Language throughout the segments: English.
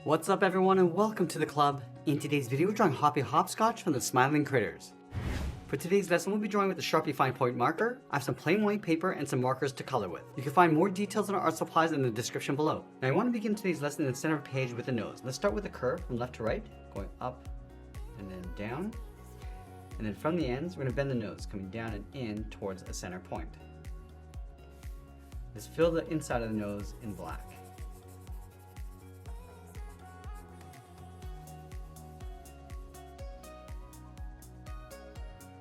What's up everyone and welcome to the club. In today's video we're drawing Hoppy Hopscotch from the Smiling Critters. For today's lesson we'll be drawing with a Sharpie fine point marker. I have some plain white paper and some markers to color with. You can find more details on our art supplies in the description below. Now I want to begin today's lesson in the center of the page with the nose. Let's start with a curve from left to right, going up and then down. And then from the ends we're going to bend the nose, coming down and in towards a center point. Let's fill the inside of the nose in black.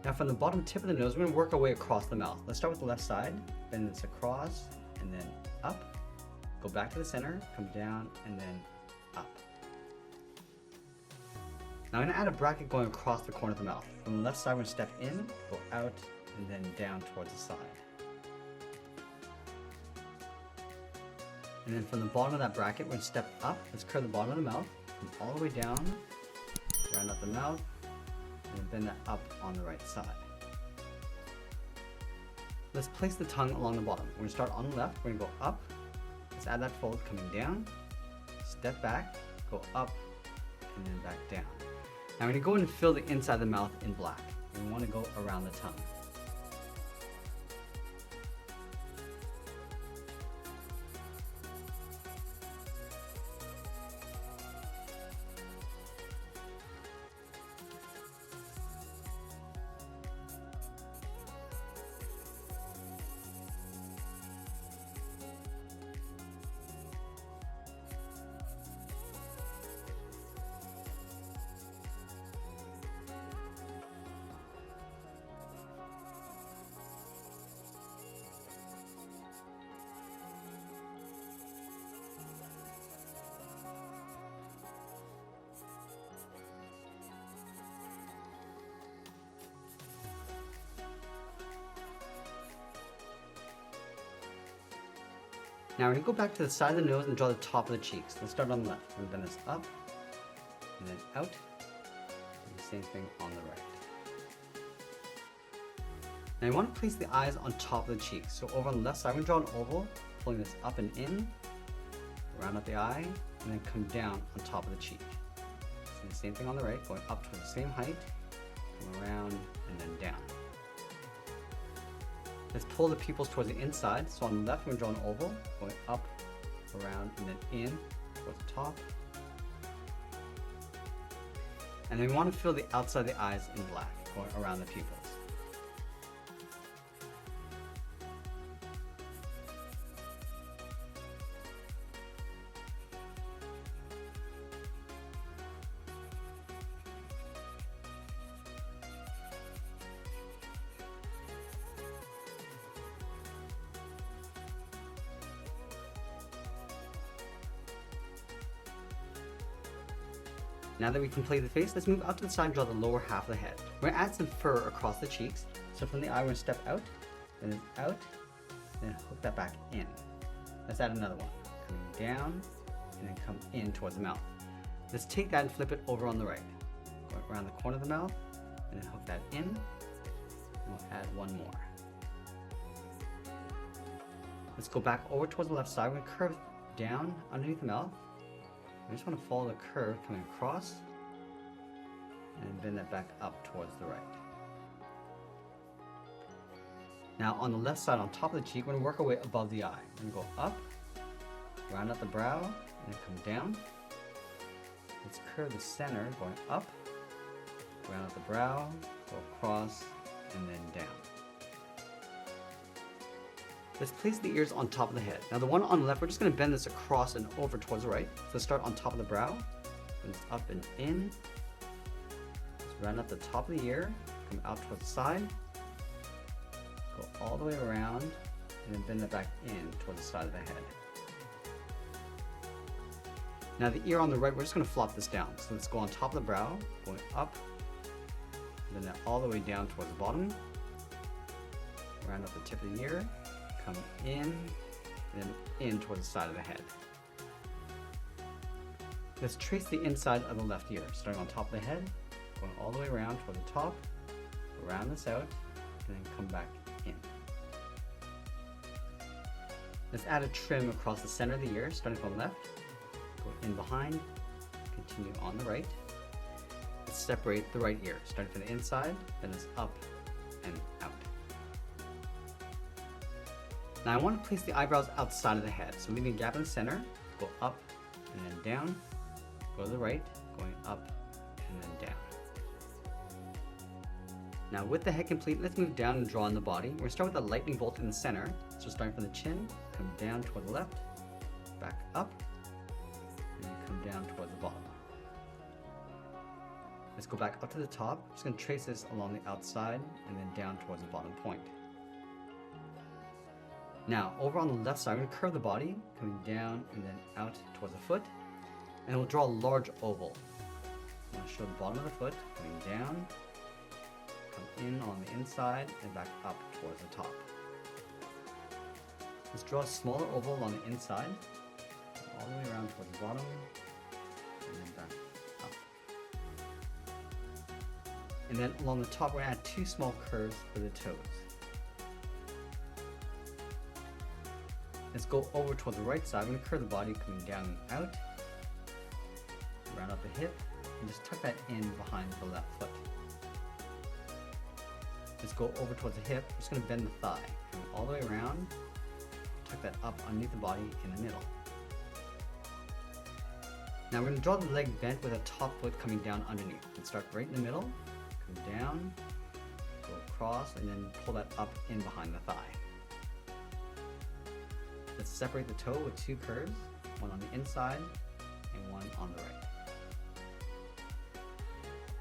Now from the bottom tip of the nose, we're going to work our way across the mouth. Let's start with the left side, bend this across, and then up. Go back to the center, come down, and then up. Now I'm going to add a bracket going across the corner of the mouth. From the left side, we're going to step in, go out, and then down towards the side. And then from the bottom of that bracket, we're going to step up. Let's curve the bottom of the mouth, come all the way down, round up the mouth, and bend that up on the right side. Let's place the tongue along the bottom. We're going to start on the left, we're going to go up. Let's add that fold coming down, step back, go up, and then back down. Now we're going to go in and fill the inside of the mouth in black. We want to go around the tongue. Now we're going to go back to the side of the nose and draw the top of the cheeks. Let's start on the left. We're going to bend this up, and then out, and the same thing on the right. Now you want to place the eyes on top of the cheeks. So over on the left side, we're going to draw an oval, pulling this up and in, round up the eye, and then come down on top of the cheek. So the same thing on the right, going up to the same height, come around, and then down. Let's pull the pupils towards the inside. So on the left, we're going to draw an oval, going up, around, and then in towards the top. And then we want to fill the outside of the eyes in black, going around the pupils. Now that we completed the face, let's move out to the side and draw the lower half of the head. We're going to add some fur across the cheeks. So from the eye, we're going to step out, then out, then hook that back in. Let's add another one. Coming down, and then come in towards the mouth. Let's take that and flip it over on the right. Go around the corner of the mouth, and then hook that in, and we'll add one more. Let's go back over towards the left side. We're going to curve down underneath the mouth. We just want to follow the curve coming across and bend that back up towards the right. Now on the left side on top of the cheek, we're going to work our way above the eye. We're going to go up, round up the brow, and then come down. Let's curve the center going up, round up the brow, go across, and then down. Let's place the ears on top of the head. Now the one on the left, we're just going to bend this across and over towards the right. So let's start on top of the brow, bend this up and in. Let's round up the top of the ear, come out towards the side, go all the way around, and then bend that back in towards the side of the head. Now the ear on the right, we're just going to flop this down. So let's go on top of the brow, going up, and then all the way down towards the bottom. Round up the tip of the ear, come in, and then in towards the side of the head. Let's trace the inside of the left ear, starting on top of the head, going all the way around toward the top, round this out, and then come back in. Let's add a trim across the center of the ear, starting from the left, go in behind, Continue on the right. Let's separate the right ear, starting from the inside, then it's up and out. Now I want to place the eyebrows outside of the head, so leaving a gap in the center, go up and then down, go to the right, going up and then down. Now with the head complete, let's move down and draw in the body. We're going to start with a lightning bolt in the center, so starting from the chin, come down toward the left, back up, and then come down toward the bottom. Let's go back up to the top. I'm just going to trace this along the outside and then down towards the bottom point. Now, over on the left side, I'm going to curve the body, coming down and then out towards the foot, and we'll draw a large oval. I'm going to show the bottom of the foot, coming down, come in on the inside, and back up towards the top. Let's draw a smaller oval on the inside, all the way around towards the bottom, and then back up. And then along the top, we're going to add two small curves for the toes. Let's go over toward the right side. I'm going to curve the body, coming down and out, round up the hip, and just tuck that in behind the left foot. Let's go over towards the hip. We're just going to bend the thigh, coming all the way around, tuck that up underneath the body in the middle. Now we're going to draw the leg bent with a top foot coming down underneath. Let's start right in the middle, come down, go across, and then pull that up in behind the thigh. Let's separate the toe with two curves, one on the inside and one on the right.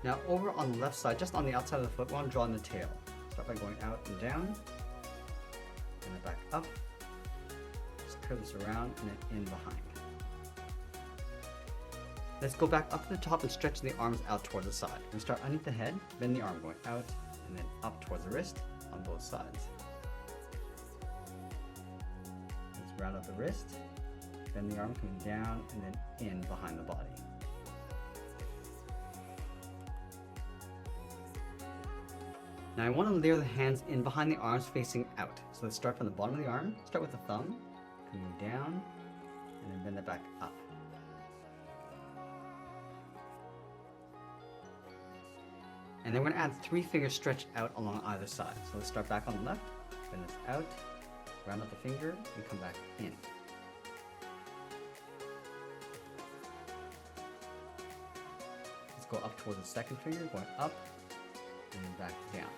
Now over on the left side, just on the outside of the foot, we want to draw in the tail. Start by going out and down, and then back up. Just curve this around and then in behind. Let's go back up to the top and stretch the arms out towards the side. We start underneath the head, bend the arm going out, and then up towards the wrist on both sides. Round up the wrist, bend the arm coming down and then in behind the body. Now I want to layer the hands in behind the arms facing out. So let's start from the bottom of the arm, start with the thumb, coming down, and then bend it back up. And then we're going to add 3 fingers stretched out along either side. So let's start back on the left, bend this out, round up the finger, and come back in. Let's go up towards the second finger, going up, and then back down.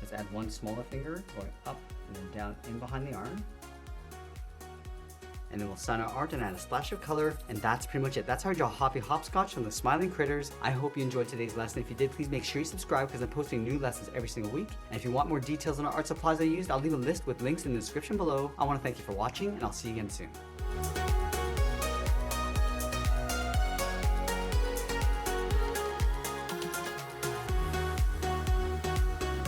Let's add 1 smaller finger, going up and then down in behind the arm. And then we'll sign our art and add a splash of color, and that's pretty much it. That's how I draw Hoppy Hopscotch from the Smiling Critters. I hope you enjoyed today's lesson. If you did, please make sure you subscribe because I'm posting new lessons every single week. And if you want more details on the art supplies I used, I'll leave a list with links in the description below. I want to thank you for watching, and I'll see you again soon.